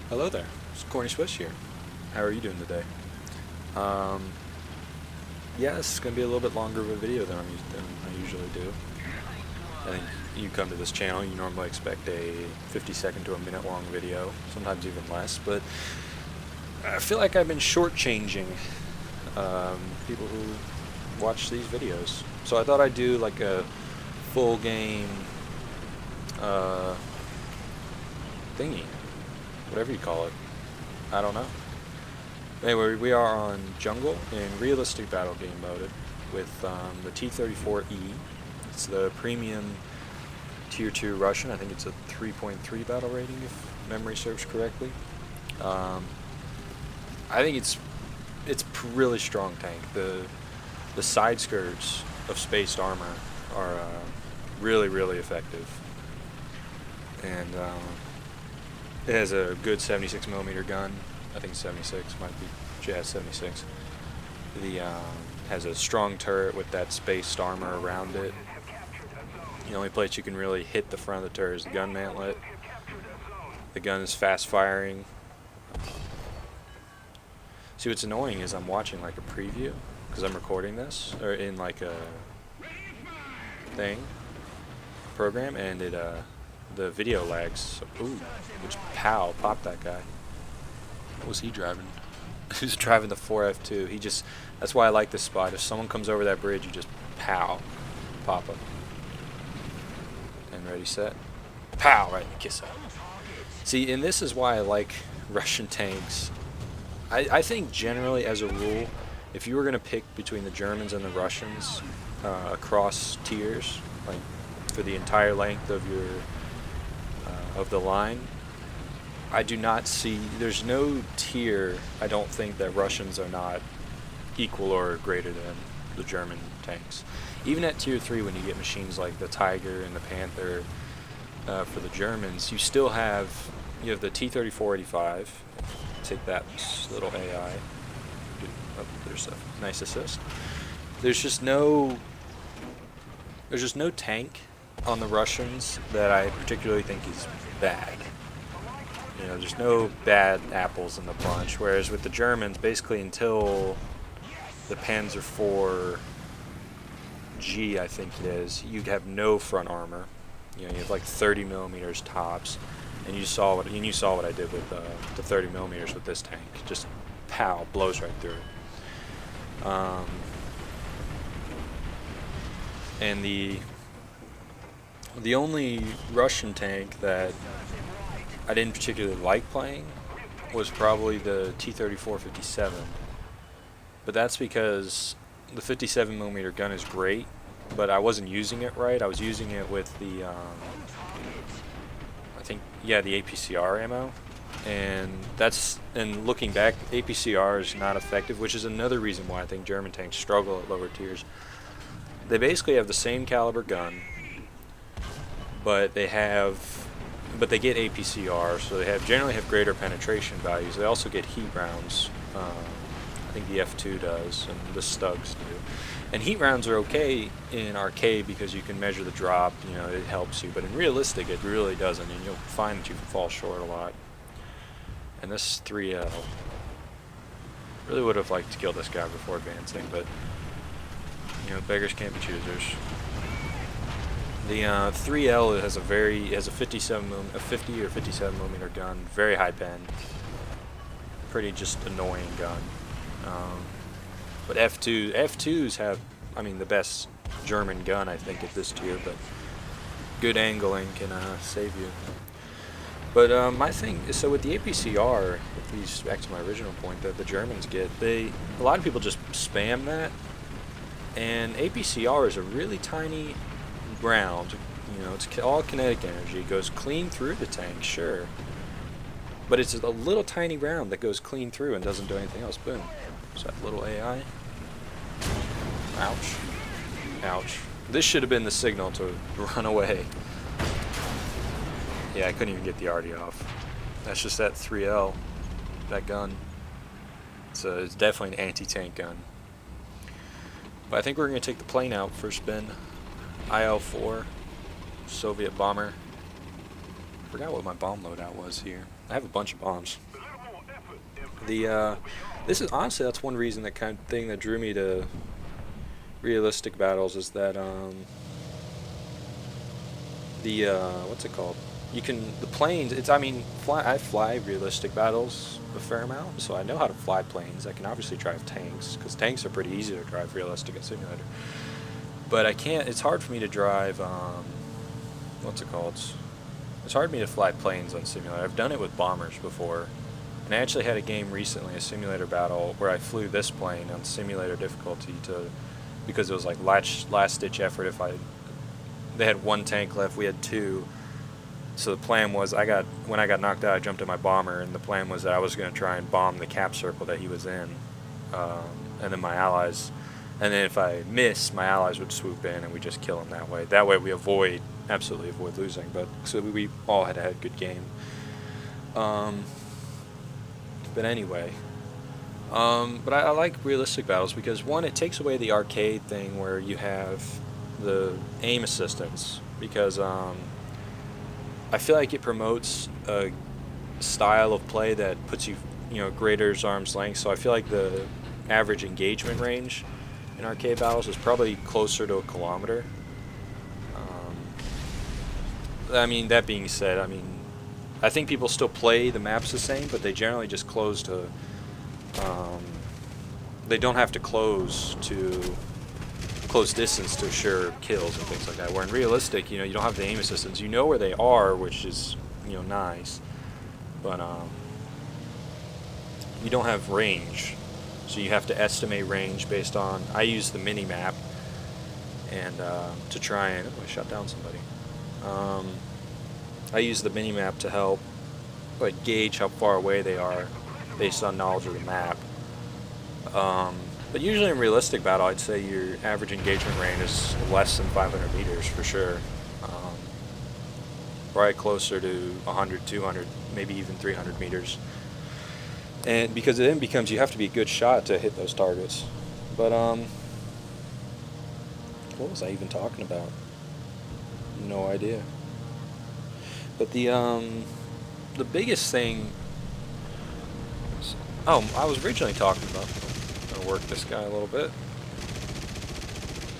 Hello there, it's Corny Swiss here. How are you doing today? Um, yeah, this is going to be a little bit longer of a video than I usually do. I think you come to this channel, you normally expect a 50-second to a minute long video, sometimes even less, but I feel like I've been shortchanging people who watch these videos. So I thought I'd do like a full game thingy, whatever you call it. I don't know. Anyway, we are on Jungle in realistic battle game mode with the T-34E. It's the premium Tier 2 Russian. I think it's a 3.3 battle rating if memory serves correctly. I think it's really strong tank. The side skirts of spaced armor are really effective, and it has a good 76mm gun. I think 76 might be. Yeah, 76. The has a strong turret with that spaced armor around it. The only place you can really hit the front of the turret is the gun mantlet. The gun is fast firing. See, what's annoying is I'm watching like a preview because I'm recording this or in like a program, and it the video lags. So, ooh, which pow, popped that guy. What was he driving? He was driving the 4F2. He just, that's why I like this spot. If someone comes over that bridge, you just pow, pop up. And ready, set, pow, right in the kiss up. See, and this is why I like Russian tanks. I think generally, as a rule, if you were going to pick between the Germans and the Russians across tiers, like for the entire length of your of the line, I do not see, there's no tier, I don't think, that Russians are not equal or greater than the German tanks. Even at Tier 3, when you get machines like the Tiger and the Panther for the Germans, you still have, you have the T-34-85, take that little AI, oh, there's a nice assist. There's just no tank on the Russians that I particularly think is bad. You know, there's no bad apples in the bunch, whereas with the Germans, basically until the Panzer IV G, I think it is, you have no front armor. You know, you have like 30mm tops, and you saw what I did with the 30mm with this tank. Just pow, blows right through it. And the only Russian tank that I didn't particularly like playing was probably the T-34-57, but that's because the 57mm gun is great, but I wasn't using it right. I was using it with the I think, yeah, the APCR ammo, and looking back, APCR is not effective, which is another reason why I think German tanks struggle at lower tiers. They basically have the same caliber gun, but they get APCR, so they generally have greater penetration values. They also get heat rounds. I think the F2 does, and the Stugs do. And heat rounds are okay in arcade because you can measure the drop. You know, it helps you. But in realistic, it really doesn't, and you'll find that you fall short a lot. And this 3L, really would have liked to kill this guy before advancing, but you know, beggars can't be choosers. The 3L has a 50 or 57mm gun, very high pen, pretty just annoying gun. But F2s have, I mean, the best German gun I think at this tier, but good angling can save you. But my thing is, so with the APCR, back to my original point that the Germans get, a lot of people just spam that, and APCR is a really tiny round. You know, it's all kinetic energy. It goes clean through the tank, sure, but it's a little tiny round that goes clean through and doesn't do anything else. Boom. So that little AI. Ouch. Ouch. This should have been the signal to run away. Yeah, I couldn't even get the arty off. That's just that 3L, that gun. It's definitely an anti-tank gun. But I think we're going to take the plane out for a spin. IL-4, Soviet bomber. I forgot what my bomb loadout was here. I have a bunch of bombs. The this is honestly that's one reason that kind of thing that drew me to realistic battles is that the what's it called? You can the planes. It's I mean I fly realistic battles a fair amount, so I know how to fly planes. I can obviously drive tanks because tanks are pretty easy to drive realistic in simulator. But I can't. It's hard for me to drive. What's it called? It's hard for me to fly planes on simulator. I've done it with bombers before, and I actually had a game recently, a simulator battle, where I flew this plane on simulator difficulty because it was like last ditch effort. They had one tank left, we had two. So the plan was, when I got knocked out, I jumped in my bomber, and the plan was that I was going to try and bomb the cap circle that he was in, and then my allies, and then if I missed, my allies would swoop in, and we just kill him that way. That way we absolutely avoid losing. But so we all had a good game. But anyway, but I like realistic battles because one, it takes away the arcade thing where you have the aim assistance because I feel like it promotes a style of play that puts you, greater arm's length. So I feel like the average engagement range in arcade battles is probably closer to a kilometer. I mean, that being said, I think people still play the maps the same, but they generally just close to. They don't have to close distance to assure kills and things like that. Where in realistic, you don't have the aim assistance. You know where they are, which is nice, but you don't have range, so you have to estimate range based on. I use the mini map, and to try and I shot down somebody. I use the mini map to help, gauge how far away they are, based on knowledge of the map. But usually in realistic battle, I'd say your average engagement range is less than 500 meters for sure. Probably closer to 100, 200, maybe even 300 meters. And because it then becomes you have to be a good shot to hit those targets. But what was I even talking about? No idea. But the biggest thing. I was originally talking about. Work this guy a little bit.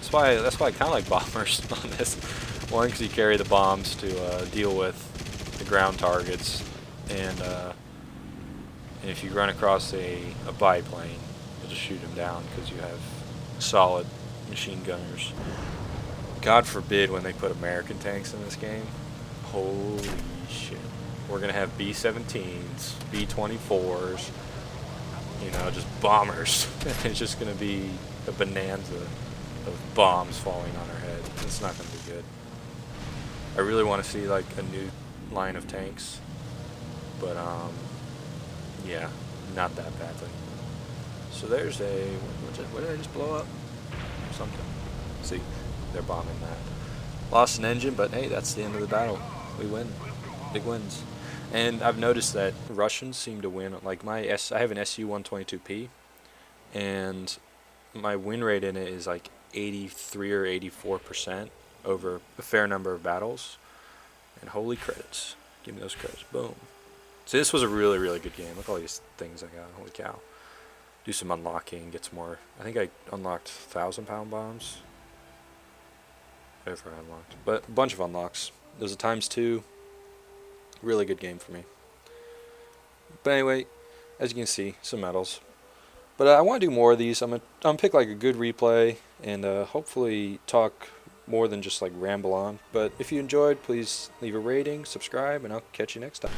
That's why I kind of like bombers on this one, because you carry the bombs to deal with the ground targets, and if you run across a biplane, you'll just shoot them down because you have solid machine gunners. God forbid when they put American tanks in this game. Holy shit! We're gonna have B-17s, B-24s. Just bombers. It's just going to be a bonanza of bombs falling on our head. It's not going to be good. I really want to see a new line of tanks, but yeah, not that badly. So there's what did I just blow up? Something. See, they're bombing that. Lost an engine, but hey, that's the end of the battle. We win. Big wins. And I've noticed that Russians seem to win. I have an SU-122P, and my win rate in it is 83 or 84% over a fair number of battles. And holy credits. Give me those credits. Boom. So this was a really, really good game. Look at all these things I got. Holy cow. Do some unlocking, get some more. I think I unlocked 1,000-pound bombs. Whatever I unlocked. But a bunch of unlocks. There's a ×2. Really good game for me. But anyway, as you can see, some medals. But I want to do more of these. I'm gonna pick a good replay and hopefully talk more than just ramble on. But if you enjoyed, please leave a rating, subscribe, and I'll catch you next time.